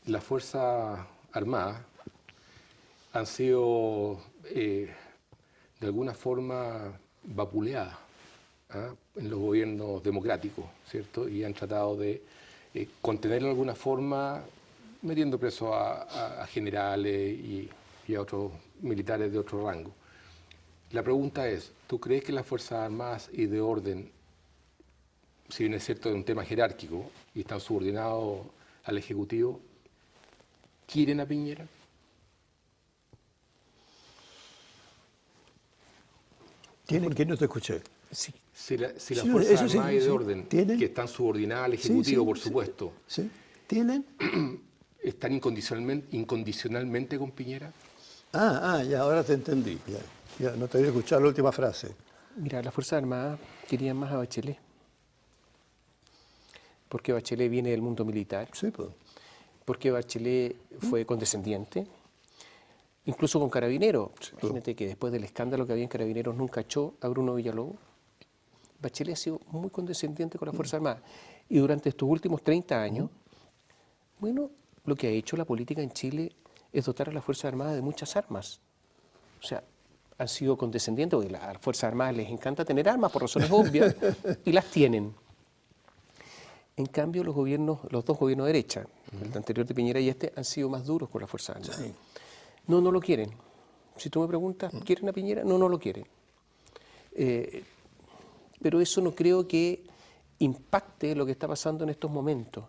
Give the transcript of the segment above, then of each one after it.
las Fuerzas Armadas han sido de alguna forma vapuleadas, ¿ah?, en los gobiernos democráticos, ¿cierto? Y han tratado de contenerlo de alguna forma, metiendo preso a generales y a otros militares de otro rango. La pregunta es, ¿tú crees que las Fuerzas Armadas y de orden, si bien es cierto de un tema jerárquico y están subordinados al Ejecutivo, quieren a Piñera? ¿Tienen? ¿Quién no te escuché? Sí. Si las Sí, Fuerzas eso sí, Armadas y de sí. orden, ¿Tienen? que están subordinadas al Sí, Ejecutivo, sí, por sí. supuesto, ¿Sí? ¿Tienen? ¿están incondicionalmente con Piñera? Ya, ahora te entendí. Ya, no te había escuchado la última frase. Mira, las Fuerzas Armadas querían más a Bachelet, porque Bachelet viene del mundo militar, Sí, pues. porque Bachelet fue condescendiente, incluso con Carabineros. Sí, Imagínate que después del escándalo que había en Carabineros nunca echó a Bruno Villalobos. Bachelet ha sido muy condescendiente con las Fuerzas Armadas. Y durante estos últimos 30 años, bueno, lo que ha hecho la política en Chile es dotar a las Fuerzas Armadas de muchas armas. O sea, han sido condescendientes, porque a las Fuerzas Armadas les encanta tener armas por razones obvias, y las tienen. En cambio, los dos gobiernos de derecha, el anterior de Piñera y este, han sido más duros con las Fuerzas Armadas. Sí. No, no lo quieren. Si tú me preguntas, ¿quieren a Piñera? No, no lo quieren. Pero eso no creo que impacte lo que está pasando en estos momentos.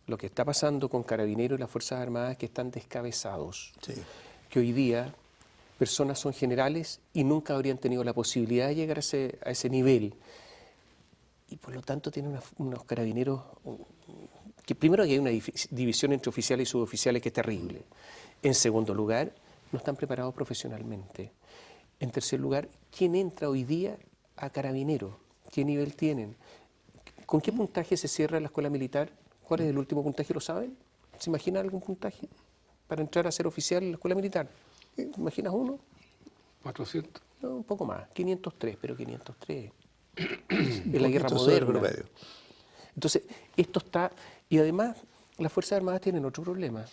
Lo que está pasando con Carabineros y las Fuerzas Armadas es que están descabezados. Sí. Que hoy día personas son generales y nunca habrían tenido la posibilidad de llegar a ese nivel. Y por lo tanto tienen unos carabineros que primero que hay una división entre oficiales y suboficiales que es terrible. En segundo lugar, no están preparados profesionalmente. En tercer lugar, ¿quién entra hoy día a Carabineros? ¿Qué nivel tienen? ¿Con qué puntaje se cierra la escuela militar? ¿Cuál es el último puntaje? ¿Lo saben? ¿Se imaginan algún puntaje para entrar a ser oficial en la escuela militar? ¿Te imaginas uno? 400. No, un poco más, 503, pero 503 en la guerra Sobre moderna. promedio. Entonces, esto está... Y además, las Fuerzas Armadas tienen otro problema.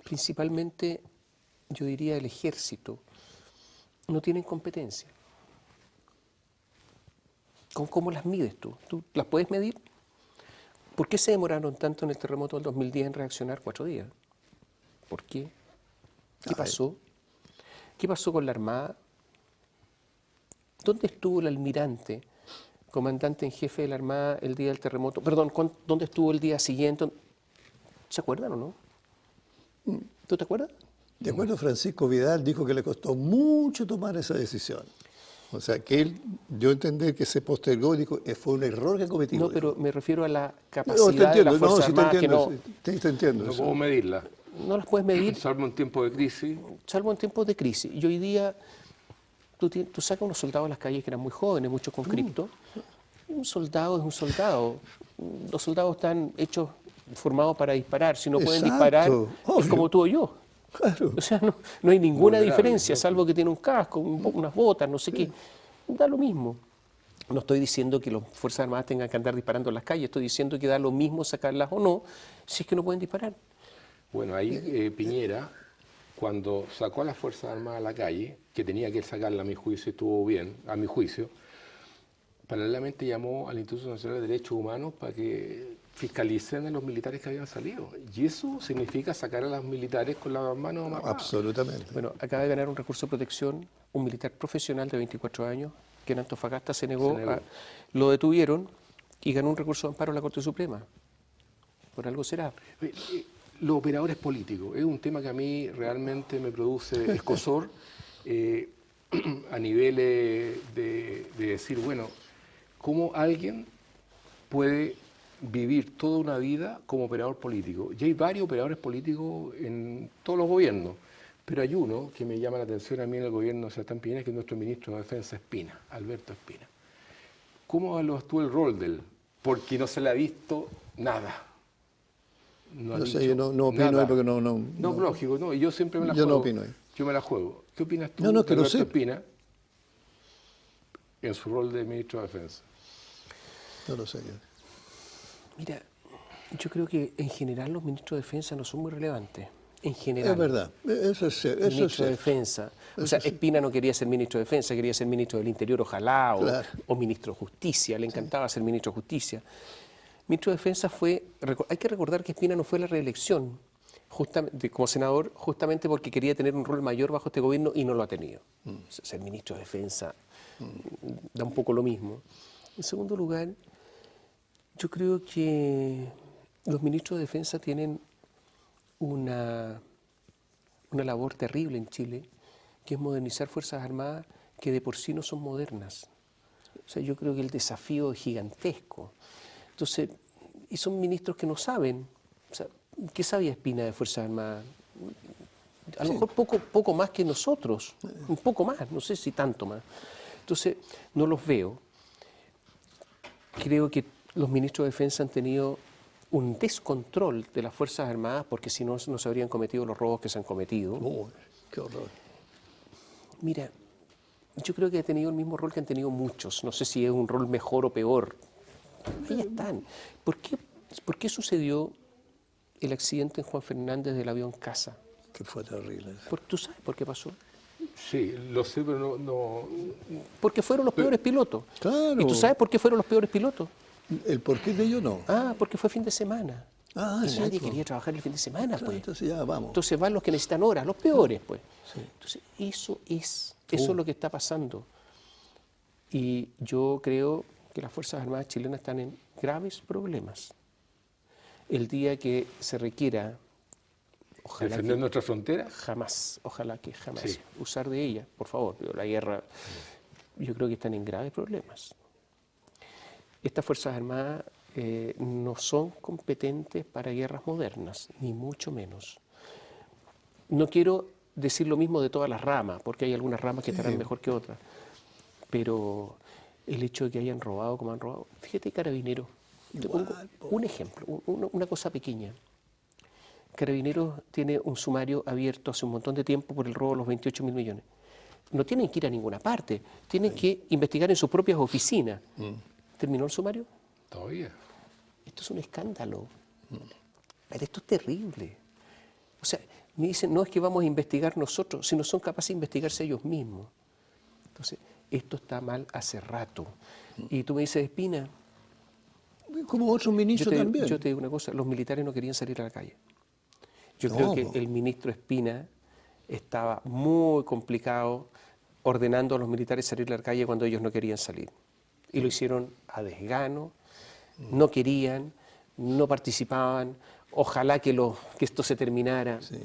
Principalmente, yo diría, el ejército. No tienen competencia. ¿Cómo las mides tú? ¿Tú las puedes medir? ¿Por qué se demoraron tanto en el terremoto del 2010 en reaccionar 4 días? ¿Por qué? ¿Qué pasó? ¿Qué pasó con la Armada? ¿Dónde estuvo el almirante, comandante en jefe de la Armada, el día del terremoto? Perdón, ¿dónde estuvo el día siguiente? ¿Se acuerdan o no? ¿Tú te acuerdas? De acuerdo, Francisco Vidal dijo que le costó mucho tomar esa decisión. O sea, que él dio a entender que se postergó y dijo que fue un error que cometió. No, dijo. pero me refiero a la No, te capacidad de entiendo, las no, Fuerzas sí te Armadas que entiendo, no, sí, te entiendo. No eso. puedo medirla, no las puedes medir, salvo en tiempo de crisis. salvo en tiempos de crisis. Y hoy día tú sacas unos soldados a las calles que eran muy jóvenes, muchos con cripto. Un soldado es un soldado. Los soldados están hechos, formados para disparar. Si no pueden Exacto, disparar, obvio. es como tú o yo. Claro. O sea, no hay ninguna Vulnerable, diferencia, ¿no? salvo que tiene un casco, unas botas, no sé qué. Da lo mismo. No estoy diciendo que las Fuerzas Armadas tengan que andar disparando en las calles, estoy diciendo que da lo mismo sacarlas o no, si es que no pueden disparar. Bueno, ahí Piñera, cuando sacó a las Fuerzas Armadas a la calle, que tenía que sacarla a mi juicio, estuvo bien, a mi juicio, paralelamente llamó al Instituto Nacional de Derechos Humanos para que fiscalicen a los militares que habían salido. Y eso significa sacar a los militares con las manos amarradas. Absolutamente. Bueno, acaba de ganar un recurso de protección un militar profesional de 24 años que en Antofagasta se negó. Lo detuvieron y ganó un recurso de amparo a la Corte Suprema. Por algo será. Los operadores políticos es un tema que a mí realmente me produce escozor a niveles de decir, bueno, ¿cómo alguien puede vivir toda una vida como operador político? Y hay varios operadores políticos en todos los gobiernos, pero hay uno que me llama la atención a mí en el gobierno de Sebastián Piñera, que es nuestro ministro de Defensa Espina, Alberto Espina. ¿Cómo evalúas tú el rol de él? Porque no se le ha visto nada. No sé, yo no opino nada. ahí porque no. No, lógico, no, y yo siempre me la Yo juego. no opino ahí. Yo me la juego. ¿Qué opinas tú No, de que lo Alberto sé. Espina en su rol de ministro de Defensa? No lo sé yo. Mira, Yo creo que en general los ministros de defensa no son muy relevantes. En general. Es verdad, eso es cierto. Ministro de Defensa. O sea, Espina no quería ser ministro de Defensa, quería ser ministro del Interior, ojalá, Claro. o ministro de Justicia, le encantaba ser ministro de Justicia. Ministro de Defensa fue, hay que recordar que Espina no fue a la reelección justamente, como senador justamente porque quería tener un rol mayor bajo este gobierno y no lo ha tenido. Ser ministro de Defensa da un poco lo mismo. En segundo lugar, yo creo que los ministros de Defensa tienen una labor terrible en Chile, que es modernizar Fuerzas Armadas que de por sí no son modernas. O sea, yo creo que el desafío es gigantesco. Entonces, y son ministros que no saben. O sea, ¿qué sabía Espina de Fuerzas Armadas? A lo mejor poco más que nosotros, un poco más, no sé si tanto más. Entonces, no los veo. Creo que los ministros de Defensa han tenido un descontrol de las Fuerzas Armadas, porque si no, no se habrían cometido los robos que se han cometido. Uy, qué horror. Mira, yo creo que ha tenido el mismo rol que han tenido muchos. No sé si es un rol mejor o peor. Ahí están. ¿Por qué sucedió el accidente en Juan Fernández del avión Casa? Que fue terrible. ¿Tú sabes por qué pasó? Sí, lo sé, pero no... Porque fueron los peores pilotos. Claro. ¿Y tú sabes por qué fueron los peores pilotos? El porqué de ello no. Ah, porque fue fin de semana. Ah, y sí, nadie pues. quería trabajar el fin de semana, pues. Entonces ya vamos. Entonces van los que necesitan horas, los peores, pues. Sí. Entonces, eso es lo que está pasando. Y yo creo que las Fuerzas Armadas chilenas están en graves problemas. El día que se requiera, ojalá defender que nuestra frontera. jamás, ojalá que jamás, Sí. usar de ella, por favor, la guerra, yo creo que están en graves problemas. Estas Fuerzas Armadas no son competentes para guerras modernas, ni mucho menos. No quiero decir lo mismo de todas las ramas, porque hay algunas ramas que estarán mejor que otras, pero el hecho de que hayan robado como han robado, fíjate, Carabineros, te pongo un ejemplo, una cosa pequeña. Carabineros tiene un sumario abierto hace un montón de tiempo por el robo de los 28.000 millones. No tienen que ir a ninguna parte, tienen que investigar en sus propias oficinas. ¿Terminó el sumario? Todavía. Esto es un escándalo. Pero esto es terrible. O sea, me dicen, no es que vamos a investigar nosotros, sino son capaces de investigarse ellos mismos. Entonces, esto está mal hace rato. Y tú me dices, Espina, Como otros ministros también. yo te digo una cosa, los militares no querían salir a la calle. Yo No, creo que po. el ministro Espina estaba muy complicado ordenando a los militares salir a la calle cuando ellos no querían salir. Y lo hicieron a desgano, no querían, no participaban, ojalá que esto se terminara. Sí.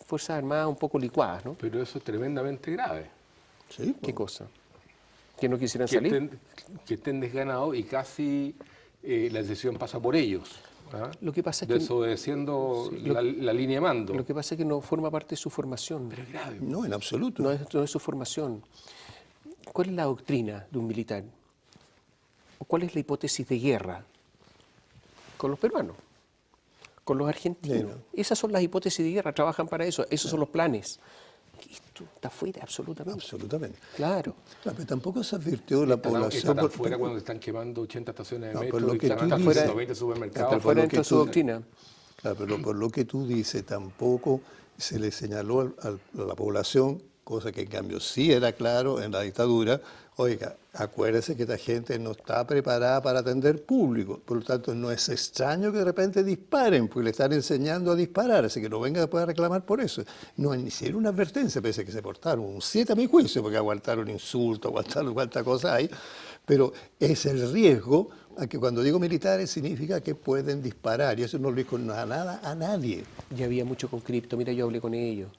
Fuerzas Armadas un poco licuadas, ¿no? Pero eso es tremendamente grave. Sí, ¿Qué po. cosa? ¿Que no quisieran Que salir? que estén desganados y casi la decisión pasa por ellos. ¿Ah? Lo que pasa es que- desobedeciendo Sí, la línea de mando. Lo que pasa es que no forma parte de su formación. Pero es grave. No, en absoluto. No es su formación. ¿Cuál es la doctrina de un militar? ¿O cuál es la hipótesis de guerra? Con los peruanos, con los argentinos. Bueno. Esas son las hipótesis de guerra, trabajan para eso, esos son los planes. Esto está fuera, absolutamente. Absolutamente. Claro. Claro, pero tampoco se advirtió la Está población. tan fuera cuando están quemando 80 estaciones de No, metro por lo y que están tú haciendo dices- 20 supermercados. Está por fuera lo dentro que de su tú- doctrina. Claro, pero por lo que tú dices, tampoco se le señaló a la población, cosa que en cambio sí era claro en la dictadura, oiga, acuérdese que esta gente no está preparada para atender público, por lo tanto no es extraño que de repente disparen, porque le están enseñando a disparar, así que no venga después a reclamar por eso. No ni siquiera una advertencia, pese a que se portaron un 7 a mi juicio, porque aguantaron insultos, aguantaron cuánta cosa hay, pero es el riesgo a que cuando digo militares significa que pueden disparar, y eso no le dijo nada a nadie. Y había mucho con cripto, mira, yo hablé con ellos.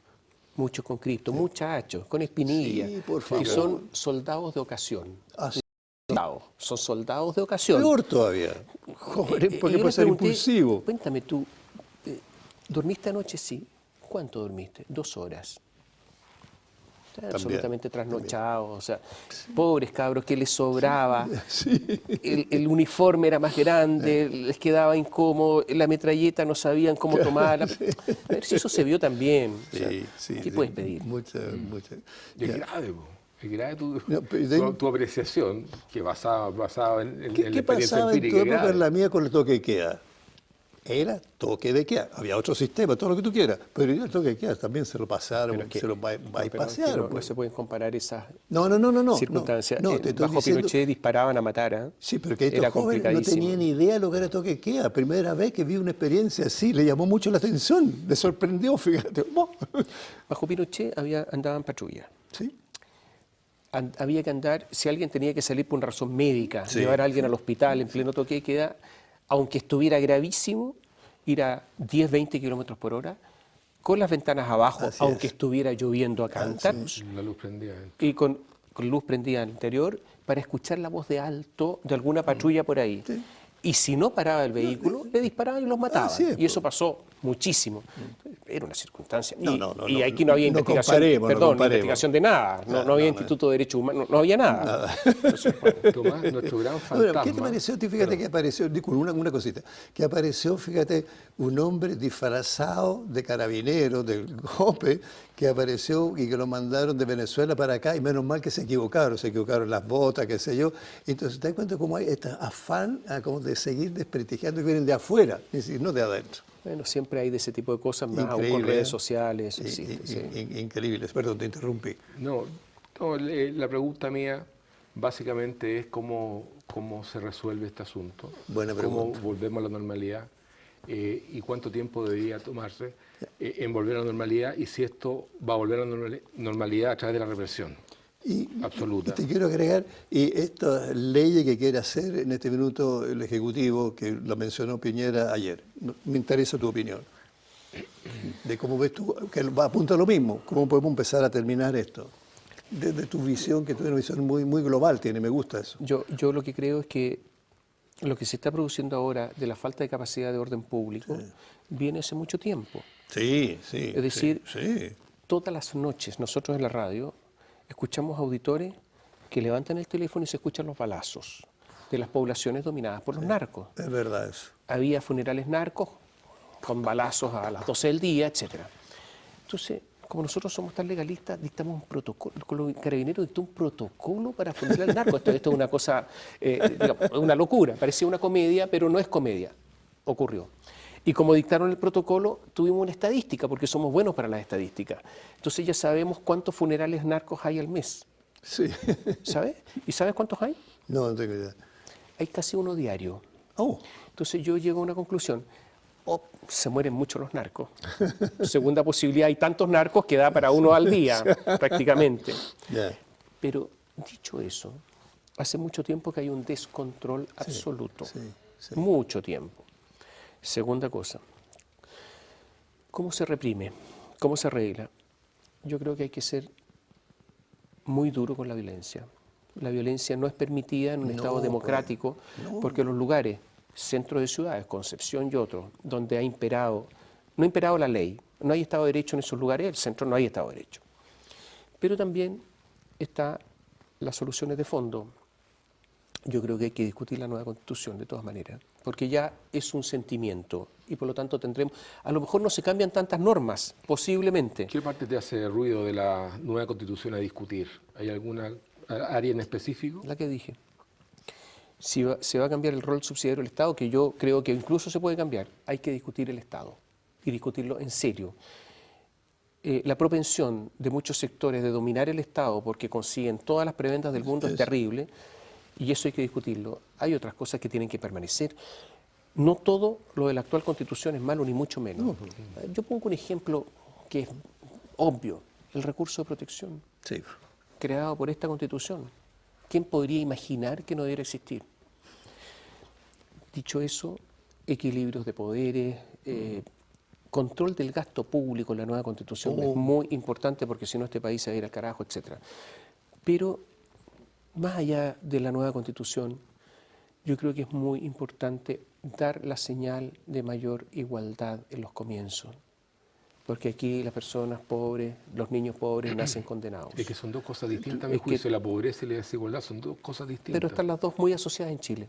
Muchos con cripto, muchachos, con espinilla, Sí, por que favor. son soldados de ocasión. Así, Son soldados de ocasión. peor todavía. Joder, porque Y yo puede les ser pregunté, impulsivo. Cuéntame tú, ¿dormiste anoche? Sí. ¿Cuánto dormiste? 2 horas. Están absolutamente trasnochados, o sea, pobres cabros que les sobraba, el uniforme era más grande, les quedaba incómodo, la metralleta no sabían cómo tomarla. A ver si eso se vio también. O sea, ¿qué puedes pedir? Mucha. Y es grave, po. Es grave No, pero tu apreciación, que basada en la ¿Qué experiencia pasaba en tu empírica. es época, grave. en la mía, con el toque de queda? era toque de queda. Había otro sistema, todo lo que tú quieras, pero el toque de queda también se lo pasaron, Pero es que- se lo pero es bypasearon. que no se pueden comparar esas No. circunstancias. No, te estoy Bajo diciendo- Pinochet disparaban a matar, ¿eh? Sí, pero que estos Era jóvenes no complicadísimo. tenían ni idea de lo que era toque de queda. Primera vez que vi una experiencia así, le llamó mucho la atención, le sorprendió, fíjate. Bajo Pinochet andaban patrullas. Sí. Había que andar, si alguien tenía que salir por una razón médica, Sí. llevar a alguien al hospital en pleno toque de queda, aunque estuviera gravísimo, ir a 10, 20 kilómetros por hora, con las ventanas abajo, Así aunque es. estuviera lloviendo a cántaros, La luz prendida. y con luz prendida al interior, para escuchar la voz de alto de alguna patrulla por ahí. Sí. Y si no paraba el vehículo, le disparaban y los mataban. Así es, Y eso pasó muchísimo. Era una circunstancia. No, y, no, no, y no, aquí no había no investigación, comparemos, no perdón, comparemos. investigación de nada. No había Instituto de Derechos Humanos, no había nada. Entonces, Tomás, nuestro gran Bueno, fantasma. ¿qué te pareció a ti? Fíjate que apareció, disculpa, una cosita, que apareció, fíjate, un hombre disfrazado de carabinero, del GOPE, que apareció y que lo mandaron de Venezuela para acá, y menos mal que se equivocaron las botas, qué sé yo. Entonces, te das cuenta cómo hay este afán como de seguir desprestigiando que vienen de afuera, es decir, no de adentro. bueno, siempre hay de ese tipo de cosas, más aún con Increíble, redes ¿eh? sociales. existe, sí. Increíbles, perdón, te interrumpí. No, la pregunta mía básicamente es cómo se resuelve este asunto. Buena pregunta. Cómo volvemos a la normalidad y cuánto tiempo debería tomarse en volver a la normalidad y si esto va a volver a la normalidad a través de la represión. Absoluta. Y te quiero agregar, y esta ley que quiere hacer en este minuto el Ejecutivo, que lo mencionó Piñera ayer, me interesa tu opinión. De cómo ves tú, que apunta a lo mismo, cómo podemos empezar a terminar esto. Desde tu visión, que tú tienes una visión muy global, me gusta eso. Yo lo que creo es que lo que se está produciendo ahora de la falta de capacidad de orden público viene hace mucho tiempo. Sí. Es decir, sí. Todas las noches nosotros en la radio escuchamos auditores que levantan el teléfono y se escuchan los balazos de las poblaciones dominadas por los narcos. Es verdad eso. Había funerales narcos con balazos a las 12 del día, etc. Entonces, como nosotros somos tan legalistas, dictamos un protocolo, el carabinero dictó un protocolo para funerar al narco. Esto es una cosa, digamos, una locura, parecía una comedia, pero no es comedia, ocurrió. Y como dictaron el protocolo, tuvimos una estadística, porque somos buenos para las estadísticas. Entonces ya sabemos cuántos funerales narcos hay al mes. Sí. ¿Sabes? ¿Y sabes cuántos hay? No tengo idea. Hay casi uno diario. Oh, Entonces yo llego a una conclusión. Se mueren mucho los narcos. Segunda posibilidad, hay tantos narcos que da para uno al día, prácticamente. ya. Pero dicho eso, hace mucho tiempo que hay un descontrol absoluto. sí. Mucho tiempo. Segunda cosa, ¿cómo se reprime? ¿Cómo se arregla? Yo creo que hay que ser muy duro con la violencia. La violencia no es permitida en un Estado democrático porque los lugares, centros de ciudades, Concepción y otros, donde no ha imperado la ley, no hay Estado de Derecho en esos lugares, el centro no hay Estado de Derecho. Pero también están las soluciones de fondo. Yo creo que hay que discutir la nueva Constitución de todas maneras, porque ya es un sentimiento y por lo tanto tendremos, a lo mejor no se cambian tantas normas, posiblemente. ¿Qué parte te hace ruido de la nueva Constitución a discutir? ¿Hay alguna área en específico? La que dije. Si se va a cambiar el rol subsidiario del Estado, que yo creo que incluso se puede cambiar, hay que discutir el Estado y discutirlo en serio. La propensión de muchos sectores de dominar el Estado porque consiguen todas las prebendas del mundo es terrible y eso hay que discutirlo. Hay otras cosas que tienen que permanecer. No todo lo de la actual Constitución es malo, ni mucho menos. Yo pongo un ejemplo que es obvio, el recurso de protección Sí. creado por esta Constitución. ¿Quién podría imaginar que no debiera existir? Dicho eso, equilibrios de poderes, control del gasto público en la nueva Constitución es muy importante porque si no este país se va a ir al carajo, etc. Pero más allá de la nueva Constitución, yo creo que es muy importante dar la señal de mayor igualdad en los comienzos. Porque aquí las personas pobres, los niños pobres nacen condenados. Es que son dos cosas distintas, a mi Es que- juicio. La pobreza y la desigualdad son dos cosas distintas. Pero están las dos muy asociadas en Chile.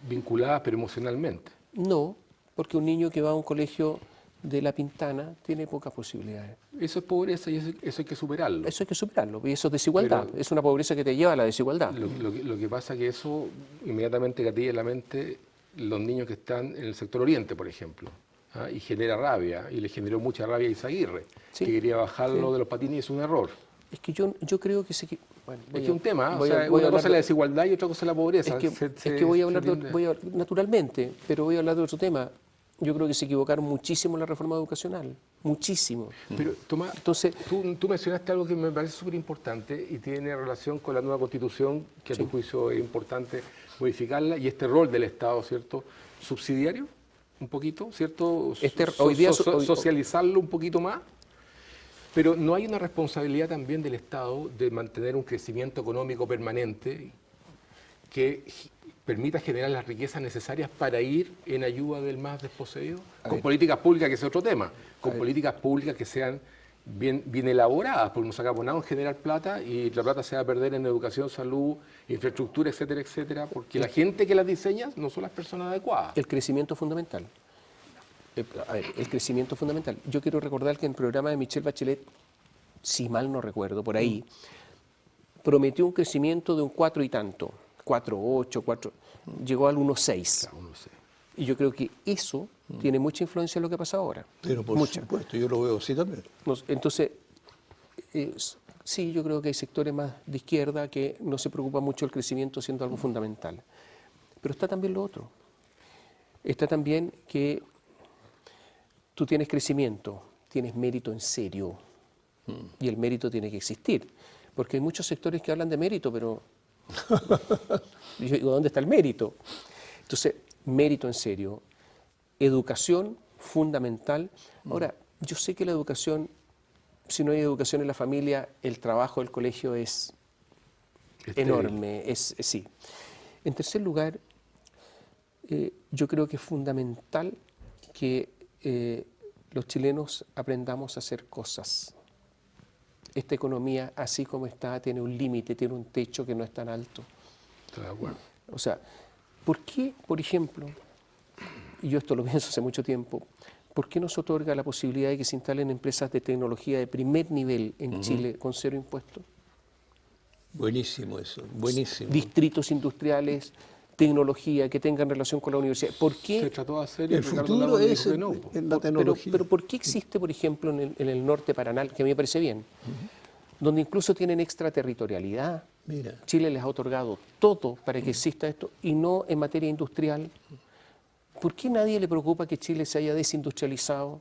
Vinculadas, pero emocionalmente. No, porque un niño que va a un colegio de La Pintana tiene pocas posibilidades. Eso es pobreza y eso hay que superarlo. Eso hay que superarlo, y eso es desigualdad. Pero- es una pobreza que te lleva a la desigualdad. Lo que pasa es que eso inmediatamente gatilla en la mente los niños que están en el sector oriente, por ejemplo. Y genera rabia, y le generó mucha rabia a Izaguirre, Sí, que quería bajarlo sí. de los patines y es un error. Es que yo creo que se... Bueno, Es que un tema, voy a una cosa hablar es la desigualdad y otra cosa es la pobreza. Es que voy a hablar naturalmente, pero voy a hablar de otro tema. Yo creo que se equivocaron muchísimo en la reforma educacional, muchísimo. Pero, Tomás, Entonces, tú mencionaste algo que me parece súper importante y tiene relación con la nueva Constitución, que a tu juicio es importante modificarla, y este rol del Estado, ¿cierto? Subsidiario, un poquito, ¿cierto? Hoy día Socializarlo un poquito más. Pero no hay una responsabilidad también del Estado de mantener un crecimiento económico permanente que permita generar las riquezas necesarias para ir en ayuda del más desposeído, con políticas públicas, que es otro tema, con políticas públicas que sean bien elaboradas, porque nos sacamos nada en generar plata y la plata se va a perder en educación, salud, infraestructura, etcétera, etcétera, porque la gente que las diseña no son las personas adecuadas. el crecimiento fundamental. El crecimiento fundamental. Yo quiero recordar que en el programa de Michelle Bachelet, si mal no recuerdo, por ahí, prometió un crecimiento de un 4 y tanto, 4,8, 4, llegó al 1,6. Claro, no sé. Y yo creo que eso tiene mucha influencia en lo que pasa ahora. Pero por supuesto, yo lo veo así también. Entonces, sí, yo creo que hay sectores más de izquierda que no se preocupa mucho el crecimiento siendo algo fundamental. Pero está también lo otro. Está también que tú tienes crecimiento, tienes mérito en serio, y el mérito tiene que existir, porque hay muchos sectores que hablan de mérito, pero yo digo, ¿dónde está el mérito? Entonces, mérito en serio, educación fundamental. Ahora, yo sé que la educación, si no hay educación en la familia, el trabajo del colegio es enorme, sí. En tercer lugar, yo creo que es fundamental que los chilenos aprendamos a hacer cosas. Esta economía, así como está, tiene un límite, tiene un techo que no es tan alto. Estoy de acuerdo. O sea, ¿por qué, por ejemplo, y yo esto lo pienso hace mucho tiempo, ¿por qué no se otorga la posibilidad de que se instalen empresas de tecnología de primer nivel en Chile con cero impuestos? Buenísimo eso, buenísimo. Distritos industriales, tecnología que tengan relación con la universidad. ¿Por Se qué? trató de hacer y El Ricardo futuro Lagos dijo es que no, po. en la tecnología. Pero ¿por qué existe, por ejemplo, en el norte Paraná, que a mí me parece bien, donde incluso tienen extraterritorialidad? Mira. Chile les ha otorgado todo para que exista esto y no en materia industrial. ¿Por qué nadie le preocupa que Chile se haya desindustrializado?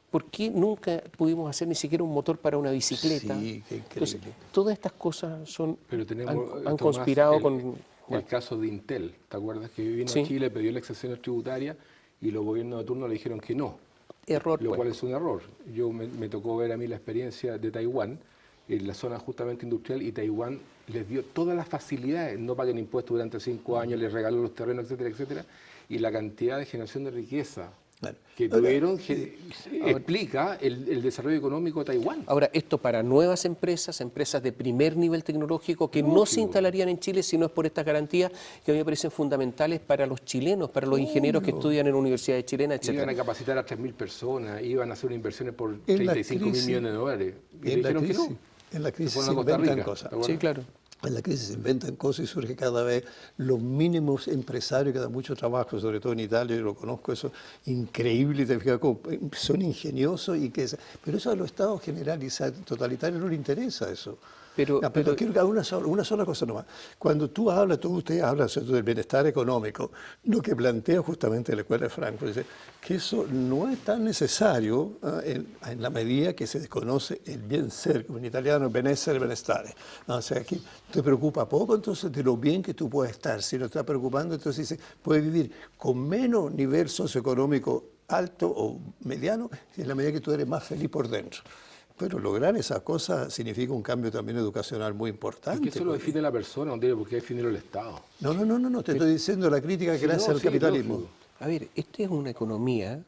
¿Por qué nunca pudimos hacer ni siquiera un motor para una bicicleta? Sí, qué increíble. Entonces, todas estas cosas Pero tenemos, han Tomás, conspirado con... el caso de Intel. ¿Te acuerdas que vino Sí. a Chile, pidió la exención tributaria y los gobiernos de turno le dijeron que no? Error, Lo pues. cual es un error. Yo me tocó ver a mí la experiencia de Taiwán, en la zona justamente industrial, y Taiwán les dio todas las facilidades, no paguen impuestos durante 5 años, les regaló los terrenos, etcétera, etcétera, y la cantidad de generación de riqueza Claro. que tuvieron explica el desarrollo económico de Taiwán. Ahora, esto para nuevas empresas, empresas de primer nivel tecnológico que no se instalarían en Chile si no es por estas garantías que a mí me parecen fundamentales para los chilenos, para los ingenieros que estudian en universidades chilenas, Iban a etc. capacitar a 3.000 personas, iban a hacer inversiones por En la 35.000 crisis- millones de dólares. Y le En la dijeron que crisis, no. en la crisis fueron se a Costa inventan Rica, cosas. ¿te acuerdas? Sí, claro. En la crisis se inventan cosas y surge cada vez los mínimos empresarios que dan mucho trabajo, sobre todo en Italia, yo lo conozco, eso increíble, te fijas, cómo son ingeniosos pero eso a los estados generales totalitarios no les interesa eso. Pero quiero que haga una sola cosa nomás. Cuando ustedes hablan ¿cierto?, del bienestar económico, lo que plantea justamente la Escuela de Frankfurt dice que eso no es tan necesario en la medida que se desconoce el bien ser, como en italiano, benessere, benestare. O sea, que te preocupa poco entonces de lo bien que tú puedes estar. Si no estás preocupando, entonces dice, puedes vivir con menos nivel socioeconómico alto o mediano en la medida que tú eres más feliz por dentro. Pero lograr esas cosas significa un cambio también educacional muy Es importante. que eso lo define la persona, no tiene por qué definirlo el Estado. No, te estoy diciendo la crítica que le hace al sí, capitalismo. lógico. A ver, esta es una economía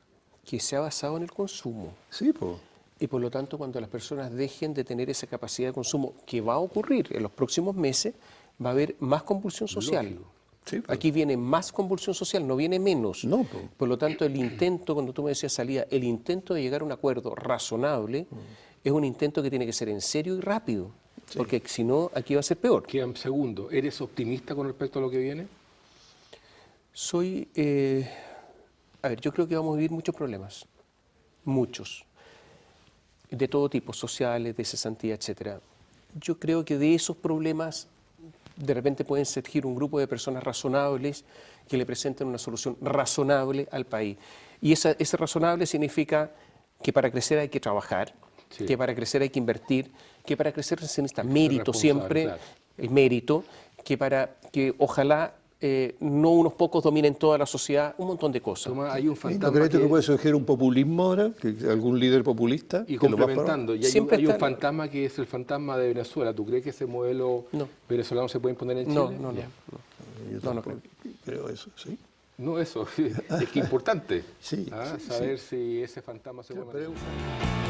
que se ha basado en el consumo. Sí, pues. Y por lo tanto, cuando las personas dejen de tener esa capacidad de consumo, que va a ocurrir en los próximos meses, va a haber más convulsión social. Lógico. Sí, pues. Aquí viene más convulsión social, no viene menos. No, pues. Por lo tanto, el intento, cuando tú me decías salida, el intento de llegar a un acuerdo razonable es un intento que tiene que ser en serio y rápido, porque si no, aquí va a ser peor. Quedan segundos. ¿Eres optimista con respecto a lo que viene? A ver, yo creo que vamos a vivir muchos problemas, muchos, de todo tipo, sociales, de cesantía, etcétera. Yo creo que de esos problemas de repente pueden surgir un grupo de personas razonables que le presenten una solución razonable al país. Y ese razonable significa que para crecer hay que trabajar, Sí. que para crecer hay que invertir, que para crecer se necesita mérito responsable, siempre, claro. el mérito, que ojalá no unos pocos dominen toda la sociedad, un montón de cosas. Tomás, hay un ¿Y fantasma ¿No crees que puede surgir un populismo ahora? ¿Que algún líder populista? y que lo va a probar? complementando, y hay Siempre un está- fantasma que es el fantasma de Venezuela. ¿Tú crees que ese modelo No. venezolano se puede imponer en Chile? No, no, no. Ya. Yo No, no tampoco creo eso, sí. No, eso, es que importante Sí, ¿ah? sí, saber si ese fantasma se puede Pero- mantener.